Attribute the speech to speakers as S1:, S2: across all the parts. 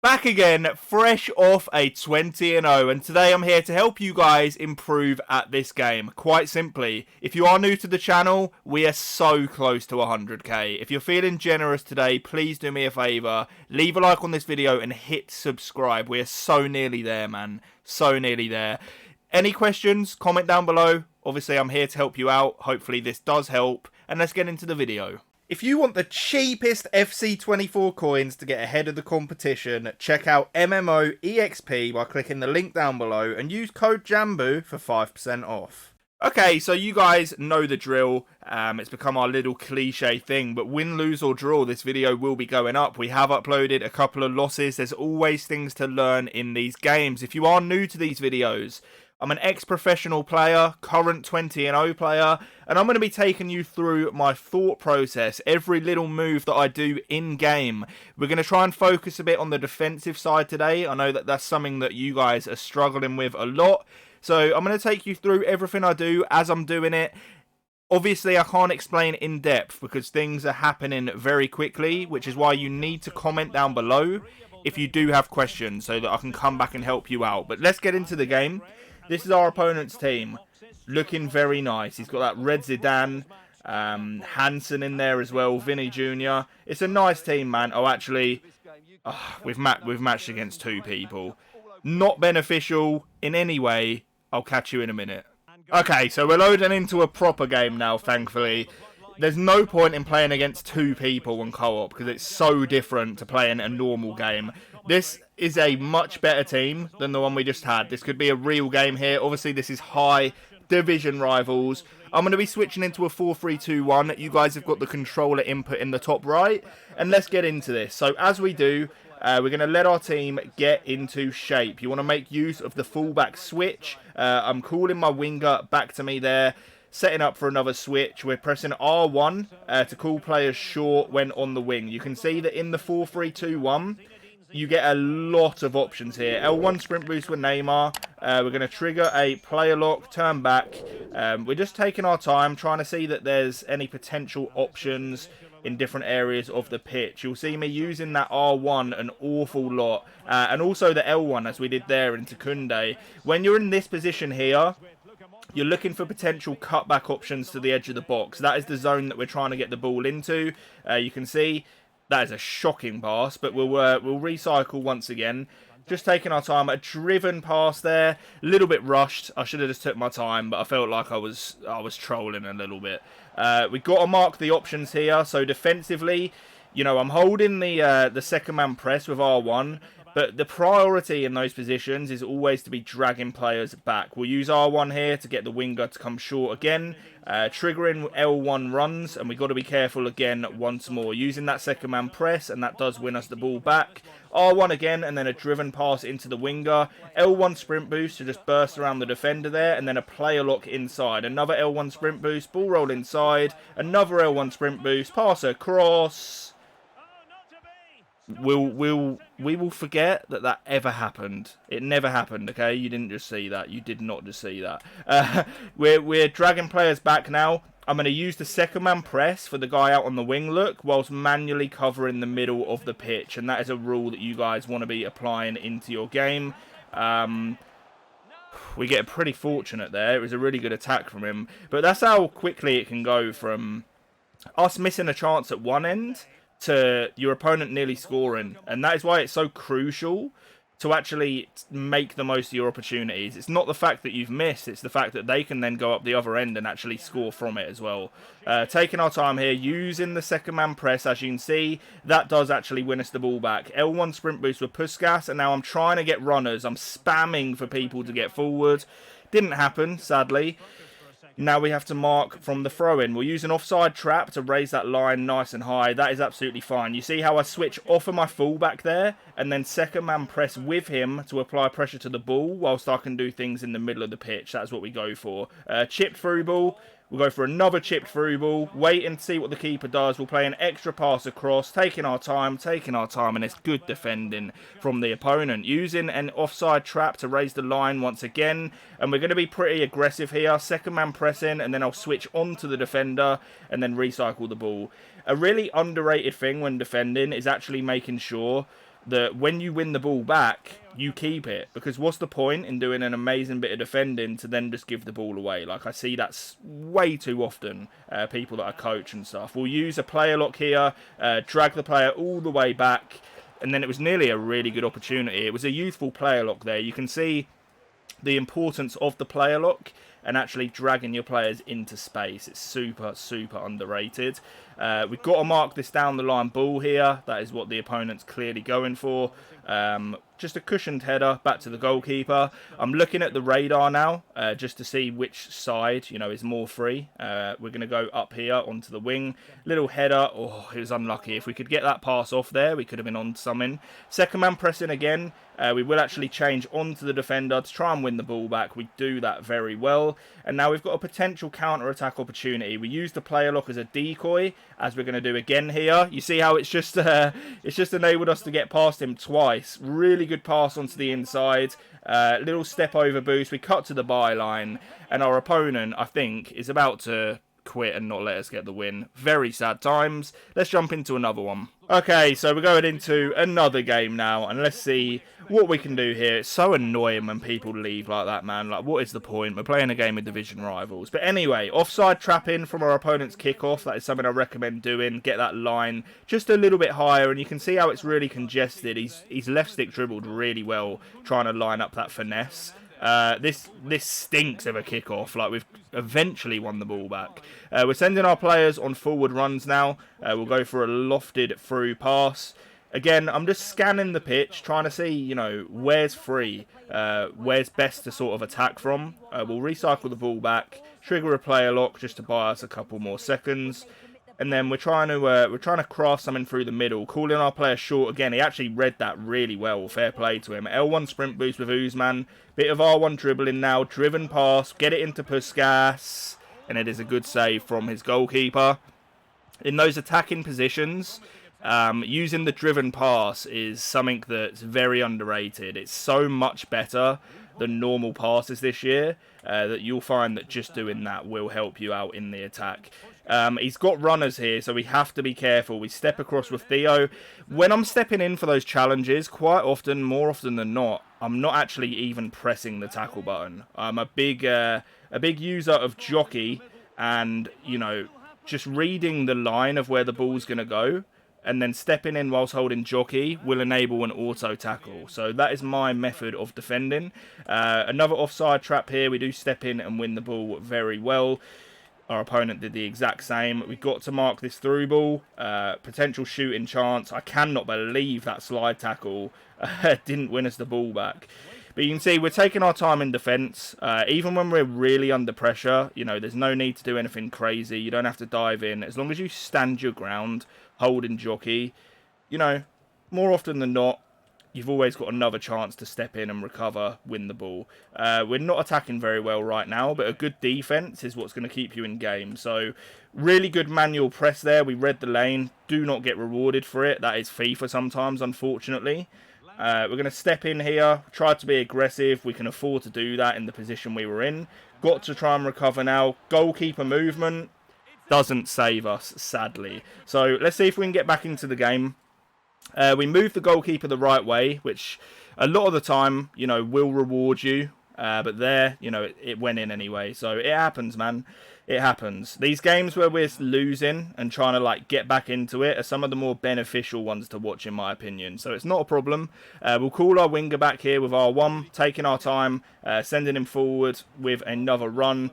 S1: Back again, fresh off a 20-0, and today I'm here to help you guys improve at this game. Quite simply, if you are new to the channel, we are so close to 100k. If you're feeling generous today, please do me a favour, leave a like on this video and hit subscribe. We are so nearly there, man. So nearly there. Any questions, comment down below. Obviously, I'm here to help you out. Hopefully this does help, and let's get into the video. If you want the cheapest FC24 coins to get ahead of the competition, check out MMOEXP by clicking the link down below and use code JambooUK for 5% off. Okay, so you guys know the drill. It's become our little cliche thing, but win, lose or draw, this video will be going up. We have uploaded a couple of losses. There's always things to learn in these games. If you are new to these videos, I'm an ex-professional player, current 20-0 player, and I'm going to be taking you through my thought process, every little move that I do in-game. We're going to try and focus a bit on the defensive side today. I know that that's something that you guys are struggling with a lot. So I'm going to take you through everything I do as I'm doing it. Obviously, I can't explain in depth because things are happening very quickly, which is why you need to comment down below if you do have questions so that I can come back and help you out. But let's get into the game. This is our opponent's team, looking very nice. He's got that red Zidane, Hansen in there as well, Vinny Jr. It's a nice team, man. Oh, actually, we've matched against two people. Not beneficial in any way. I'll catch you in a minute. Okay, so we're loading into a proper game now, thankfully. There's no point in playing against two people on co-op because it's so different to playing a normal game. This is a much better team than the one we just had. This could be a real game here. Obviously, this is high division rivals. I'm going to be switching into a 4-3-2-1. You guys have got the controller input in the top right. And let's get into this. So as we do, we're going to let our team get into shape. You want to make use of the fullback switch. I'm calling my winger back to me there. Setting up for another switch. We're pressing R1 to call players short when on the wing. You can see that in the 4-3-2-1, you get a lot of options here. L1 sprint boost with Neymar. We're going to trigger a player lock, turn back. We're just taking our time, trying to see that there's any potential options in different areas of the pitch. You'll see me using that R1 an awful lot. And also the L1 as we did there into Kunde. When you're in this position here, you're looking for potential cutback options to the edge of the box. That is the zone that we're trying to get the ball into. You can see that is a shocking pass, but we'll recycle once again. Just taking our time. A driven pass there, a little bit rushed. I should have just took my time, but I felt like I was trolling a little bit. We've got to mark the options here. So defensively, you know, I'm holding the second man press with R1. But the priority in those positions is always to be dragging players back. We'll use R1 here to get the winger to come short again. Triggering L1 runs, and we've got to be careful again once more. Using that second man press, and that does win us the ball back. R1 again, and then a driven pass into the winger. L1 sprint boost to just burst around the defender there, and then a player lock inside. Another L1 sprint boost, ball roll inside. Another L1 sprint boost, pass across. We will forget that ever happened. It never happened, okay? You didn't just see that. You did not just see that. We're dragging players back now. I'm going to use the second man press for the guy out on the wing look whilst manually covering the middle of the pitch. And that is a rule that you guys want to be applying into your game. We get pretty fortunate there. It was a really good attack from him. But that's how quickly it can go from us missing a chance at one end to your opponent nearly scoring. And that is why it's so crucial to actually make the most of your opportunities. It's not the fact that you've missed, it's the fact that they can then go up the other end and actually score from it as well. Taking our time here, using the second man press, as you can see, that does actually win us the ball back. L1 sprint boost with Puskas, and now I'm trying to get runners. I'm spamming for people to get forward. Didn't happen, sadly. Now we have to mark from the throw-in. We'll use an offside trap to raise that line nice and high. That is absolutely fine. You see how I switch off of my fullback there, and then second man press with him to apply pressure to the ball whilst I can do things in the middle of the pitch. That's what we go for. Chipped through ball. We'll go for another chipped through ball. Wait and see what the keeper does. We'll play an extra pass across. Taking our time. And it's good defending from the opponent. Using an offside trap to raise the line once again. And we're going to be pretty aggressive here. Second man pressing. And then I'll switch on to the defender. And then recycle the ball. A really underrated thing when defending is actually making sure that when you win the ball back, you keep it. Because what's the point in doing an amazing bit of defending to then just give the ball away? Like, I see that's way too often. People that I coach and stuff will use a player lock here, drag the player all the way back, and then it was nearly a really good opportunity. It was a youthful player lock there. You can see the importance of the player lock and actually dragging your players into space. It's super, super underrated. We've got to mark this down the line ball here. That is what the opponent's clearly going for. Just a cushioned header back to the goalkeeper. I'm looking at the radar now just to see which side, is more free. We're going to go up here onto the wing. Little header. Oh, it was unlucky. If we could get that pass off there, we could have been on something. Second man pressing again. We will actually change onto the defender to try and win the ball back. We do that very well. And now we've got a potential counter-attack opportunity. We use the player lock as a decoy, as we're going to do again here. You see how it's just enabled us to get past him twice. Really good pass onto the inside. Little step over boost. We cut to the byline. And our opponent, I think, is about to quit and not let us get the win. Very sad times. Let's jump into another one. Okay, so we're going into another game now, and let's see what we can do here. It's so annoying when people leave like that, man. Like, what is the point? We're playing a game with division rivals. But anyway, offside trap in from our opponent's kickoff. That is something I recommend doing. Get that line just a little bit higher, and you can see how it's really congested. He's left stick dribbled really well, trying to line up that finesse. This stinks of a kickoff. Like, we've eventually won the ball back. We're sending our players on forward runs now. We'll go for a lofted through pass. Again, I'm just scanning the pitch, trying to see, where's free, where's best to sort of attack from. We'll recycle the ball back, trigger a player lock just to buy us a couple more seconds. And then we're trying to craft something through the middle, calling our player short again. He actually read that really well. Fair play to him. L1 sprint boost with Uzman. Bit of R1 dribbling now. Driven pass. Get it into Puskas. And it is a good save from his goalkeeper. In those attacking positions, using the driven pass is something that's very underrated. It's so much better than normal passes this year that you'll find that just doing that will help you out in the attack. He's got runners here, so we have to be careful. We step across with Theo. When I'm stepping in for those challenges, quite often, more often than not, I'm not actually even pressing the tackle button. I'm a big user of jockey and, just reading the line of where the ball's going to go and then stepping in whilst holding jockey will enable an auto tackle. So that is my method of defending. Another offside trap here. We do step in and win the ball very well. Our opponent did the exact same. We've got to mark this through ball. Potential shooting chance. I cannot believe that slide tackle didn't win us the ball back. But you can see we're taking our time in defence. Even when we're really under pressure, there's no need to do anything crazy. You don't have to dive in. As long as you stand your ground, holding jockey, more often than not, you've always got another chance to step in and recover, win the ball. We're not attacking very well right now, but a good defence is what's going to keep you in game. So, really good manual press there. We read the lane. Do not get rewarded for it. That is FIFA sometimes, unfortunately. We're going to step in here, try to be aggressive. We can afford to do that in the position we were in. Got to try and recover now. Goalkeeper movement doesn't save us, sadly. So, let's see if we can get back into the game. We moved the goalkeeper the right way, which a lot of the time, will reward you. But there, it went in anyway. So it happens, man. It happens. These games where we're losing and trying to, get back into it are some of the more beneficial ones to watch, in my opinion. So it's not a problem. We'll call our winger back here with R1, taking our time, sending him forward with another run.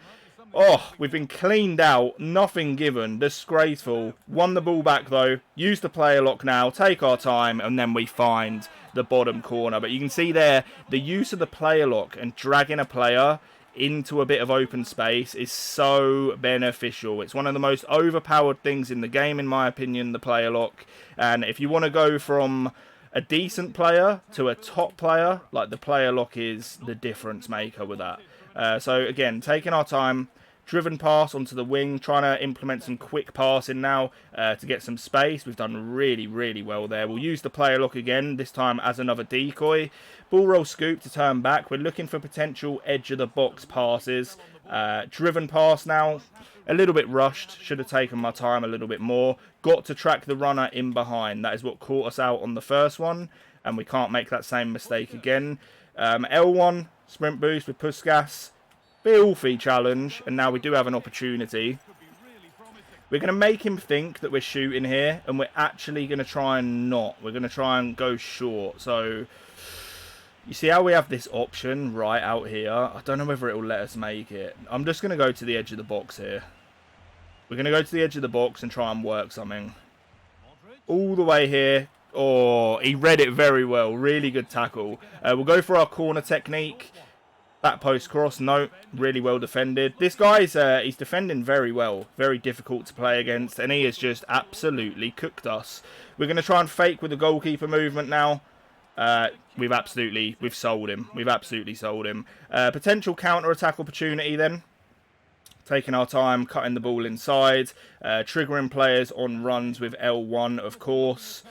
S1: Oh, we've been cleaned out. Nothing given. Disgraceful. Won the ball back, though. Use the player lock now. Take our time. And then we find the bottom corner. But you can see there, the use of the player lock and dragging a player into a bit of open space is so beneficial. It's one of the most overpowered things in the game, in my opinion, the player lock. And if you want to go from a decent player to a top player, the player lock is the difference maker with that. So, again, taking our time. Driven pass onto the wing, trying to implement some quick passing now to get some space. We've done really, really well there. We'll use the player lock again, this time as another decoy. Ball roll scoop to turn back. We're looking for potential edge of the box passes. Driven pass now, a little bit rushed. Should have taken my time a little bit more. Got to track the runner in behind. That is what caught us out on the first one. and we can't make that same mistake again. L1, sprint boost with Puskas. Filthy challenge, and now we do have an opportunity. We're going to make him think that we're shooting here, and we're actually going to try and not. We're going to try and go short. So, you see how we have this option right out here? I don't know whether it will let us make it. I'm just going to go to the edge of the box here. We're going to go to the edge of the box and try and work something. All the way here. Oh, he read it very well. Really good tackle. We'll go for our corner technique. Back post cross. No, really well defended. This guy's he's defending very well. Very difficult to play against. And he has just absolutely cooked us. We're going to try and fake with the goalkeeper movement now. We've sold him. We've absolutely sold him. Potential counter-attack opportunity then. Taking our time, cutting the ball inside. Triggering players on runs with L1, of course.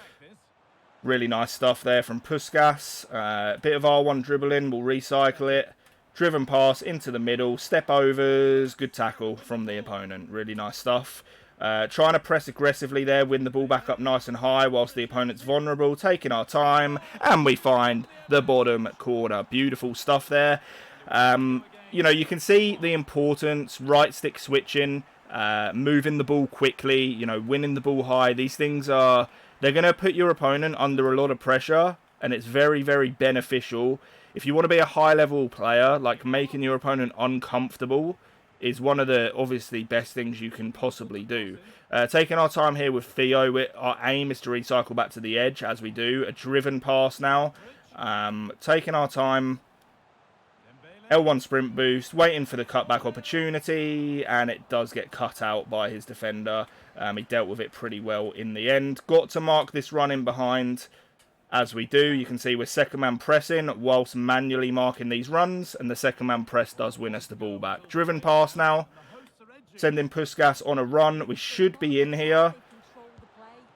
S1: Really nice stuff there from Puskas. Bit of R1 dribbling. We'll recycle it. Driven pass into the middle. Step overs. Good tackle from the opponent. Really nice stuff. Trying to press aggressively there, win the ball back up nice and high whilst the opponent's vulnerable, taking our time, and we find the bottom corner. Beautiful stuff there. You know, you can see the importance, right stick switching, moving the ball quickly, you know, winning the ball high. These things are, they're going to put your opponent under a lot of pressure, and it's very, very beneficial. If you want to be a high-level player, like making your opponent uncomfortable is one of the, obviously, best things you can possibly do. Taking our time here with Theo. Our aim is to recycle back to the edge, as we do. A driven pass now. Taking our time. L1 sprint boost. Waiting for the cutback opportunity. And it does get cut out by his defender. He dealt with it pretty well in the end. Got to mark this run in behind. As we do, you can see we're second man pressing whilst manually marking these runs, and the second man press does win us the ball back. Driven pass now, sending Puskas on a run. We should be in here.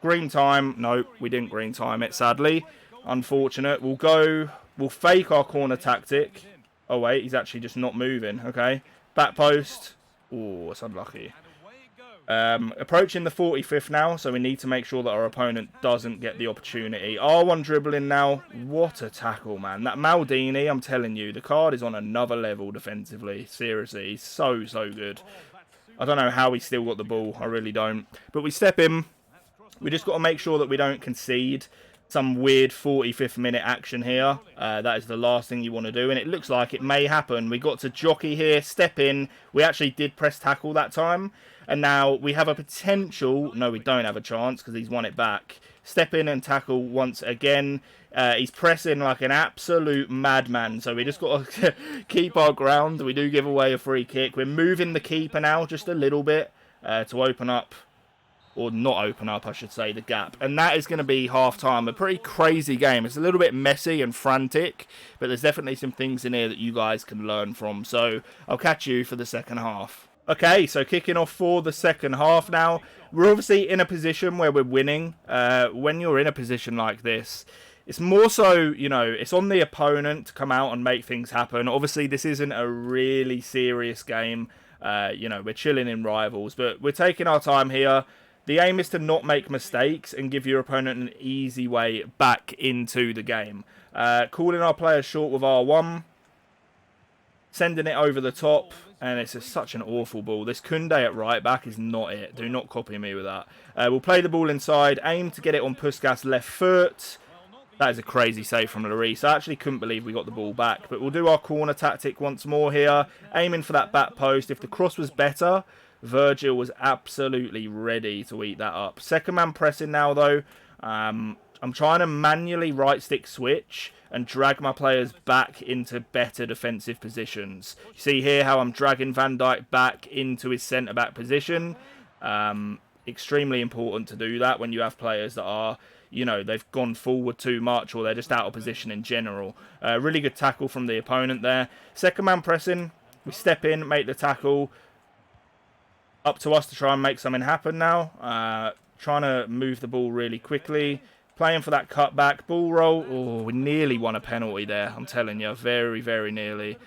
S1: Green time. No, we didn't green time it, sadly. Unfortunate. We'll fake our corner tactic. Oh wait, he's actually just not moving. Okay. Back post. Oh, it's unlucky. Approaching the 45th now, so we need to make sure that our opponent doesn't get the opportunity. R1 dribbling now. What a tackle, man. That Maldini, I'm telling you, the card is on another level defensively. Seriously, he's so, so good. I don't know how he still got the ball. I really don't. But we step in. We just got to make sure that we don't concede some weird 45th minute action here. That is the last thing you want to do, and it looks like it may happen. We got to jockey here, step in. We actually did press tackle that time. And now we have a potential... No, we don't have a chance because he's won it back. Step in and tackle once again. He's pressing like an absolute madman. So we just got to keep our ground. We do give away a free kick. We're moving the keeper now just a little bit to open up... Or not open up, I should say, the gap. And that is going to be half-time. A pretty crazy game. It's a little bit messy and frantic. But there's definitely some things in here that you guys can learn from. So I'll catch you for the second half. Okay, so kicking off for the second half now. We're obviously in a position where we're winning. When you're in a position like this, it's more so, you know, it's on the opponent to come out and make things happen. Obviously, this isn't a really serious game. You know, we're chilling in rivals, but we're taking our time here. The aim is to not make mistakes and give your opponent an easy way back into the game. Calling our players short with R1. Sending it over the top. And it's just such an awful ball. This Kunde at right back is not it. Do not copy me with that. We'll play the ball inside. Aim to get it on Puskas' left foot. That is a crazy save from Lloris. I actually couldn't believe we got the ball back. But we'll do our corner tactic once more here. Aiming for that back post. If the cross was better, Virgil was absolutely ready to eat that up. Second man pressing now, though. I'm trying to manually right stick switch and drag my players back into better defensive positions. You see here how I'm dragging Van Dijk back into his centre-back position. Extremely important to do that when you have players that are, you know, they've gone forward too much or they're just out of position in general. Really good tackle from the opponent there. Second man pressing. We step in, make the tackle. Up to us to try and make something happen now. Trying to move the ball really quickly. Playing for that cutback. Ball roll. Oh, we nearly won a penalty there. I'm telling you. Very, very nearly.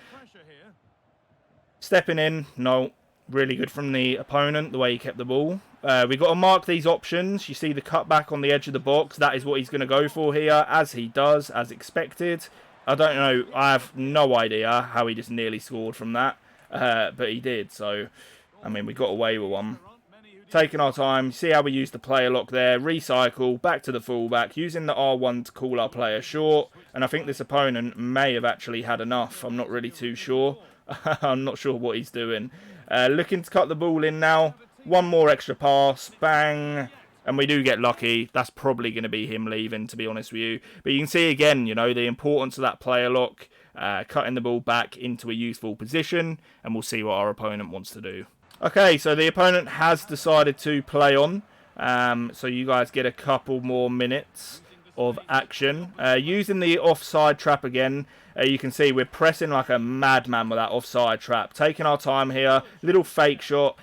S1: Stepping in. No. Really good from the opponent, the way he kept the ball. We've got to mark these options. You see the cutback on the edge of the box. That is what he's going to go for here, as he does, as expected. I don't know. I have no idea how he just nearly scored from that. But he did. So, I mean, we got away with one. Taking our time. See how we use the player lock there. Recycle. Back to the fullback. Using the R1 to call our player short. And I think this opponent may have actually had enough. I'm not really too sure. I'm not sure what he's doing. Looking to cut the ball in now. One more extra pass. Bang. And we do get lucky. That's probably going to be him leaving, to be honest with you. But you can see again, you know, the importance of that player lock. Cutting the ball back into a useful position. And we'll see what our opponent wants to do. Okay, so the opponent has decided to play on. So you guys get a couple more minutes of action. Using the offside trap again. You can see we're pressing like a madman with that offside trap. Taking our time here. Little fake shot.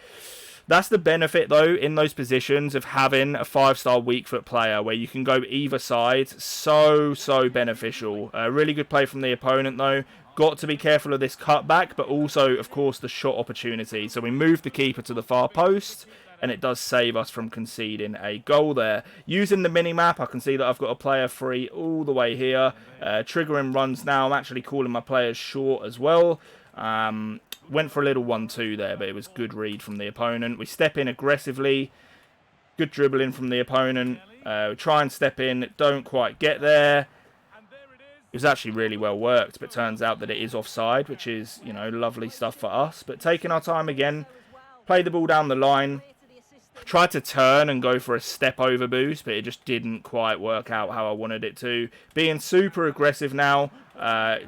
S1: That's the benefit, though, in those positions of having a 5-star weak foot player where you can go either side. So beneficial. Really good play from the opponent, though. Got to be careful of this cutback, but also, of course, the shot opportunity. So we move the keeper to the far post, and it does save us from conceding a goal there. Using the mini-map, I can see that I've got a player free all the way here. Triggering runs now. I'm actually calling my players short as well. Went for a little 1-2 there, but it was good read from the opponent. We step in aggressively. Good dribbling from the opponent. Try and step in. Don't quite get there. It was actually really well worked, but turns out that it is offside, which is, you know, lovely stuff for us. But taking our time again. Play the ball down the line. Tried to turn and go for a step over boost, but it just didn't quite work out how I wanted it to. Being super aggressive now.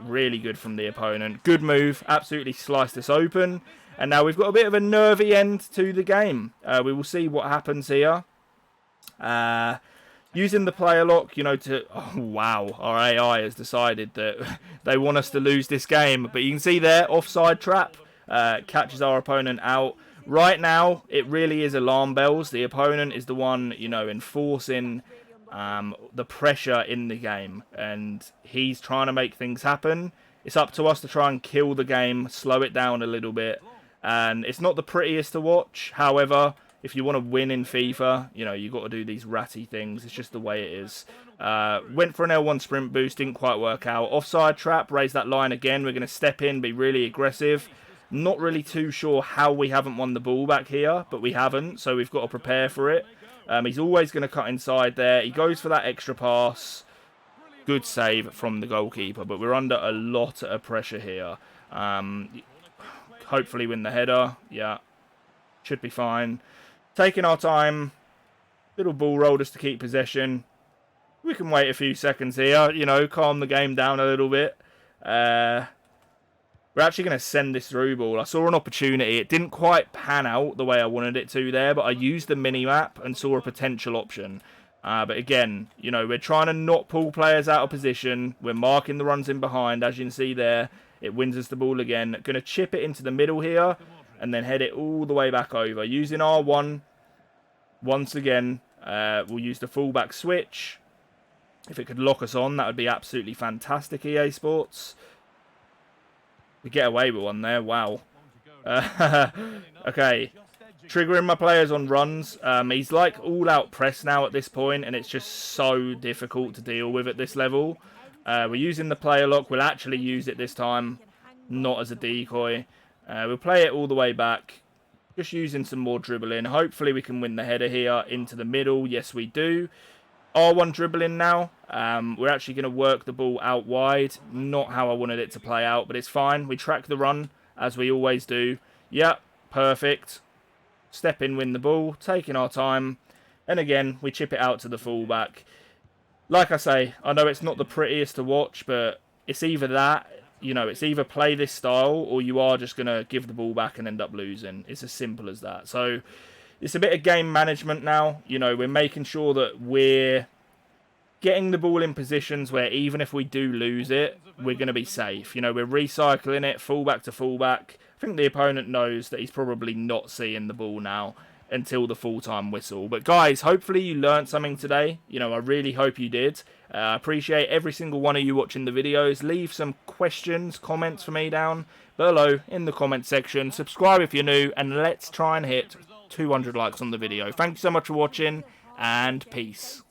S1: Really good from the opponent. Good move. Absolutely sliced us open. And now we've got a bit of a nervy end to the game. We will see what happens here. Using the player lock, you know, to... Oh, wow. Our AI has decided that they want us to lose this game. But you can see there, offside trap. Catches our opponent out. Right now, it really is alarm bells. The opponent is the one, you know, enforcing the pressure in the game. And he's trying to make things happen. It's up to us to try and kill the game, slow it down a little bit. And it's not the prettiest to watch. However, if you want to win in FIFA, you know, you've got to do these ratty things. It's just the way it is. Went for an L1 sprint boost, didn't quite work out. Offside trap, raise that line again. We're going to step in, be really aggressive. Not really too sure how we haven't won the ball back here, but we haven't, so we've got to prepare for it. He's always going to cut inside there. He goes for that extra pass. Good save from the goalkeeper, but we're under a lot of pressure here. Hopefully win the header. Yeah, should be fine. Taking our time. Little ball roll just to keep possession. We can wait a few seconds here, you know, calm the game down a little bit. We're actually going to send this through ball. I saw an opportunity. It didn't quite pan out the way I wanted it to there, but I used the mini-map and saw a potential option. But again, you know, we're trying to not pull players out of position. We're marking the runs in behind, as you can see there. It wins us the ball again. Going to chip it into the middle here and then head it all the way back over. Using R1, once again, we'll use the fullback switch. If it could lock us on, that would be absolutely fantastic, EA Sports. We get away with one there. Wow. Okay. Triggering my players on runs. He's like all-out press now at this point, and it's just so difficult to deal with at this level. We're using the player lock. We'll actually use it this time, not as a decoy. We'll play it all the way back. Just using some more dribbling. Hopefully we can win the header here into the middle. Yes, we do. R1 dribbling now. We're actually going to work the ball out wide. Not how I wanted it to play out, but it's fine. We track the run, as we always do. Yep, perfect. Step in, win the ball. Taking our time. And again, we chip it out to the fullback. Like I say, I know it's not the prettiest to watch, but it's either that, you know, it's either play this style, or you are just going to give the ball back and end up losing. It's as simple as that. So it's a bit of game management now. You know, we're making sure that we're getting the ball in positions where even if we do lose it, we're going to be safe. You know, we're recycling it fullback to fullback. I think the opponent knows that he's probably not seeing the ball now. until the full-time whistle. But guys, hopefully you learned something today. You know, I really hope you did. I appreciate every single one of you watching the videos. Leave some questions, comments for me down below in the comment section. Subscribe if you're new, and let's try and hit 200 likes on the video. Thank you so much for watching, and peace.